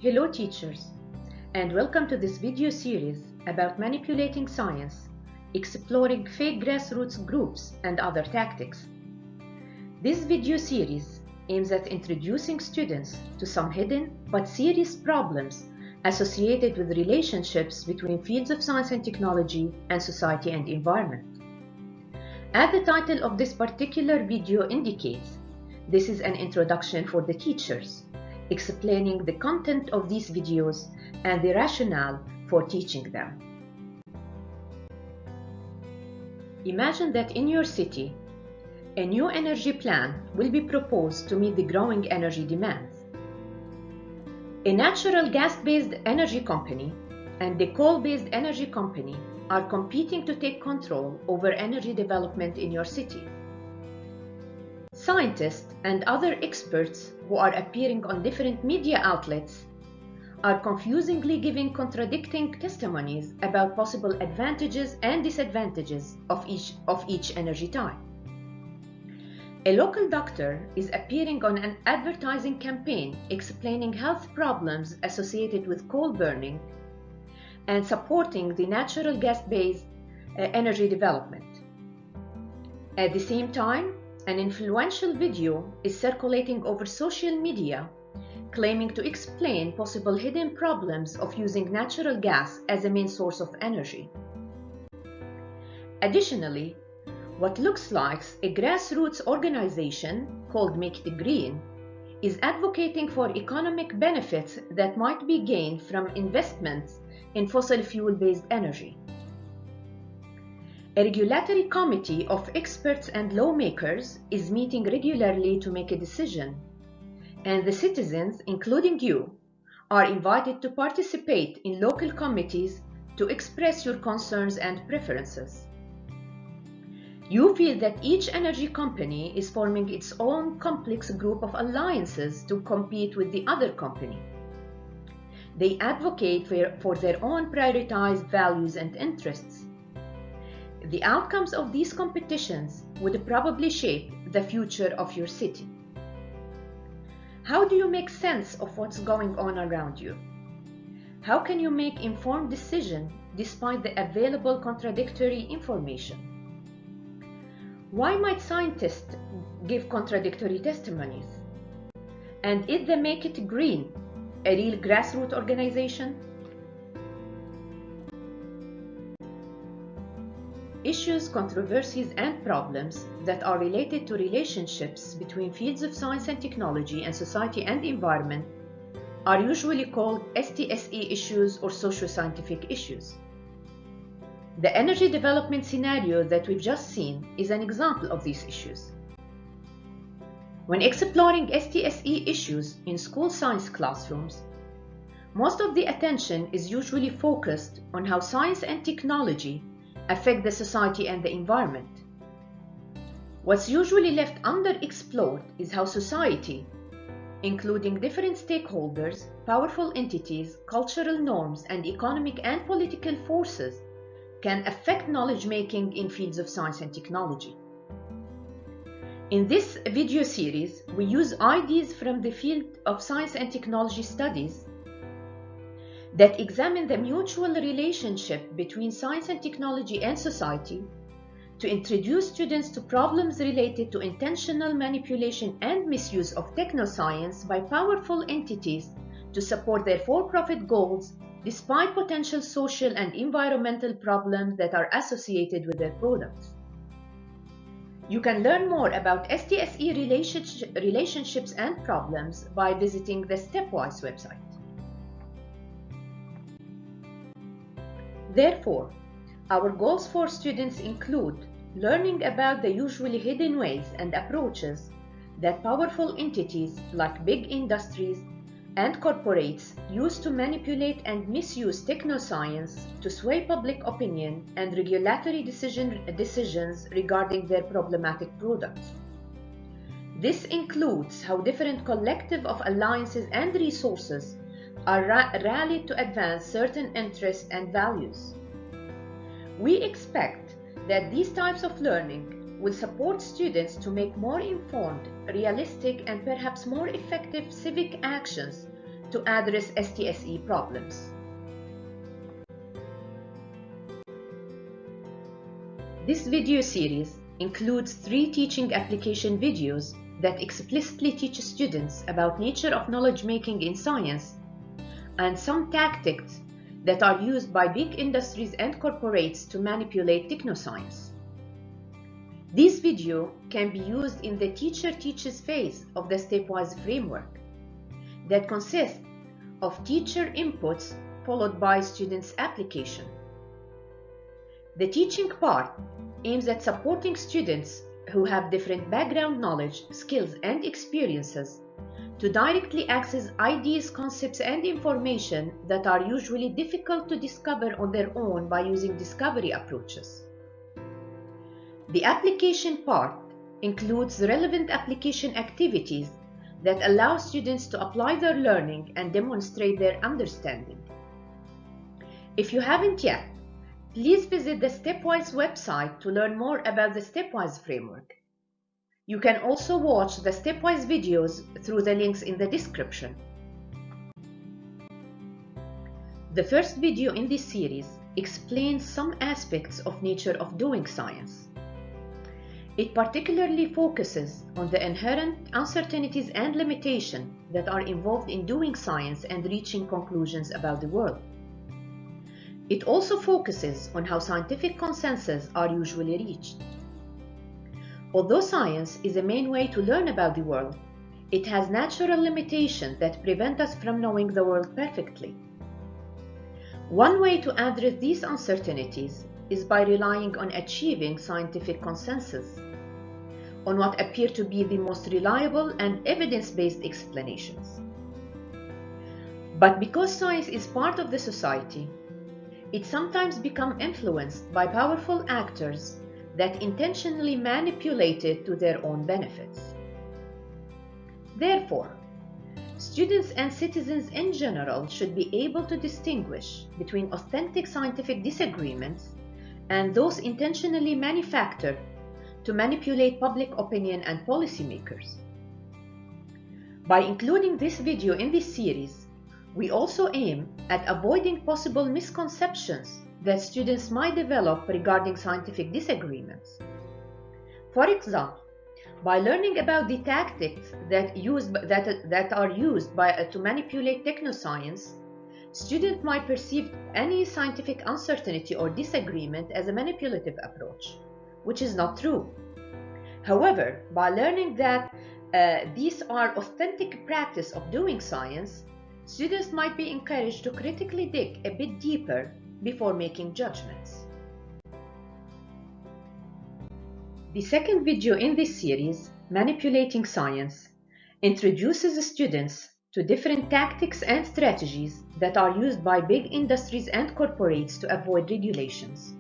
Hello teachers, and welcome to this video series about manipulating science, exploring fake grassroots groups and other tactics. This video series aims at introducing students to some hidden but serious problems associated with relationships between fields of science and technology and society and environment. As the title of this particular video indicates, this is an introduction for the teachers, explaining the content of these videos and the rationale for teaching them. Imagine that in your city, a new energy plan will be proposed to meet the growing energy demands. A natural gas-based energy company and a coal-based energy company are competing to take control over energy development in your city. Scientists and other experts who are appearing on different media outlets are confusingly giving contradicting testimonies about possible advantages and disadvantages of each energy type. A local doctor is appearing on an advertising campaign explaining health problems associated with coal burning and supporting the natural gas-based energy development. At the same time, an influential video is circulating over social media claiming to explain possible hidden problems of using natural gas as a main source of energy. Additionally, what looks like a grassroots organization called Make It Green is advocating for economic benefits that might be gained from investments in fossil fuel-based energy. A regulatory committee of experts and lawmakers is meeting regularly to make a decision, and the citizens, including you, are invited to participate in local committees to express your concerns and preferences. You feel that each energy company is forming its own complex group of alliances to compete with the other company. They advocate for their own prioritized values and interests. The outcomes of these competitions would probably shape the future of your city. How do you make sense of what's going on around you? How can you make informed decisions despite the available contradictory information? Why might scientists give contradictory testimonies? And is the Make It Green a real grassroots organization? Issues, controversies, and problems that are related to relationships between fields of science and technology and society and environment are usually called STSE issues or socio-scientific issues. The energy development scenario that we've just seen is an example of these issues. When exploring STSE issues in school science classrooms, most of the attention is usually focused on how science and technology affect the society and the environment. What's usually left underexplored is how society, including different stakeholders, powerful entities, cultural norms, and economic and political forces, can affect knowledge-making in fields of science and technology. In this video series, we use ideas from the field of science and technology studies that examine the mutual relationship between science and technology and society to introduce students to problems related to intentional manipulation and misuse of technoscience by powerful entities to support their for-profit goals despite potential social and environmental problems that are associated with their products. You can learn more about STSE relationships and problems by visiting the STEPWISE website. Therefore, our goals for students include learning about the usually hidden ways and approaches that powerful entities like big industries and corporates use to manipulate and misuse technoscience to sway public opinion and regulatory decisions regarding their problematic products. This includes how different collective of alliances and resources are rallied to advance certain interests and values. We expect that these types of learning will support students to make more informed, realistic, and perhaps more effective civic actions to address STSE problems. This video series includes 3 teaching application videos that explicitly teach students about nature of knowledge making in science and some tactics that are used by big industries and corporates to manipulate technoscience. This video can be used in the teacher teaches phase of the STEPWISE framework that consists of teacher inputs followed by students' application. The teaching part aims at supporting students who have different background knowledge, skills, and experiences to directly access ideas, concepts, and information that are usually difficult to discover on their own by using discovery approaches. The application part includes relevant application activities that allow students to apply their learning and demonstrate their understanding. If you haven't yet, please visit the STEPWISE website to learn more about the STEPWISE framework. You can also watch the STEPWISE videos through the links in the description. The first video in this series explains some aspects of nature of doing science. It particularly focuses on the inherent uncertainties and limitations that are involved in doing science and reaching conclusions about the world. It also focuses on how scientific consensus are usually reached. Although science is a main way to learn about the world, it has natural limitations that prevent us from knowing the world perfectly. One way to address these uncertainties is by relying on achieving scientific consensus on what appear to be the most reliable and evidence-based explanations. But because science is part of the society, it sometimes becomes influenced by powerful actors that intentionally manipulate it to their own benefits. Therefore, students and citizens in general should be able to distinguish between authentic scientific disagreements and those intentionally manufactured to manipulate public opinion and policymakers. By including this video in this series, we also aim at avoiding possible misconceptions that students might develop regarding scientific disagreements. For example, by learning about the tactics that are used to manipulate technoscience, students might perceive any scientific uncertainty or disagreement as a manipulative approach, which is not true. However, by learning that these are authentic practice of doing science, students might be encouraged to critically dig a bit deeper before making judgments. The second video in this series, Manipulating Science, introduces students to different tactics and strategies that are used by big industries and corporates to avoid regulations.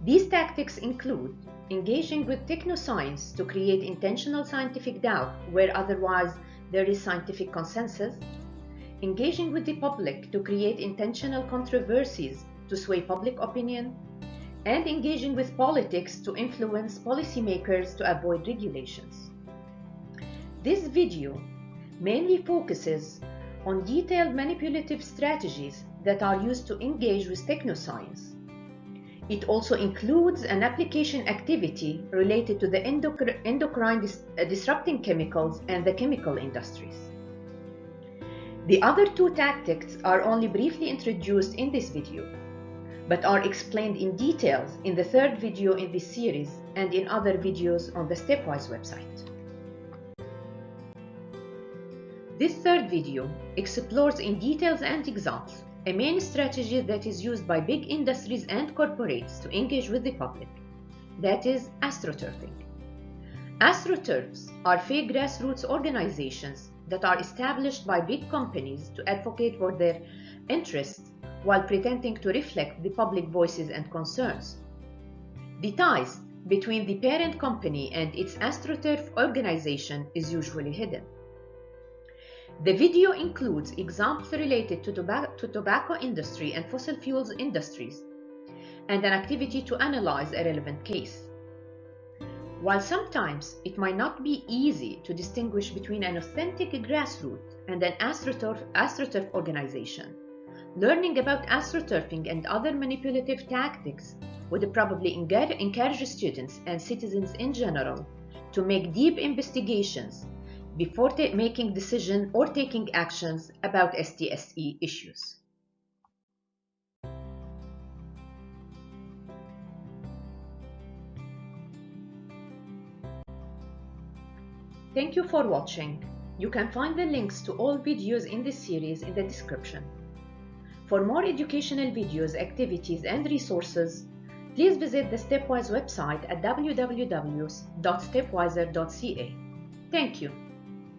These tactics include engaging with technoscience to create intentional scientific doubt where otherwise there is scientific consensus, engaging with the public to create intentional controversies to sway public opinion, and engaging with politics to influence policymakers to avoid regulations. This video mainly focuses on detailed manipulative strategies that are used to engage with technoscience. It also includes an application activity related to the endocrine disrupting chemicals and the chemical industries. The other 2 tactics are only briefly introduced in this video, but are explained in details in the 3rd video in this series and in other videos on the STEPWISE website. This 3rd video explores in details and examples a main strategy that is used by big industries and corporates to engage with the public, that is astroturfing. Astroturfs are fake grassroots organizations that are established by big companies to advocate for their interests while pretending to reflect the public voices and concerns. The ties between the parent company and its astroturf organization is usually hidden. The video includes examples related to tobacco industry and fossil fuels industries, and an activity to analyze a relevant case. While sometimes it might not be easy to distinguish between an authentic grassroots and an AstroTurf organization. Learning about astroturfing and other manipulative tactics would probably encourage students and citizens in general to make deep investigations before making decisions or taking actions about STSE issues. Thank you for watching. You can find the links to all videos in this series in the description. For more educational videos, activities, and resources, please visit the STEPWISE website at www.stepwiser.ca. Thank you.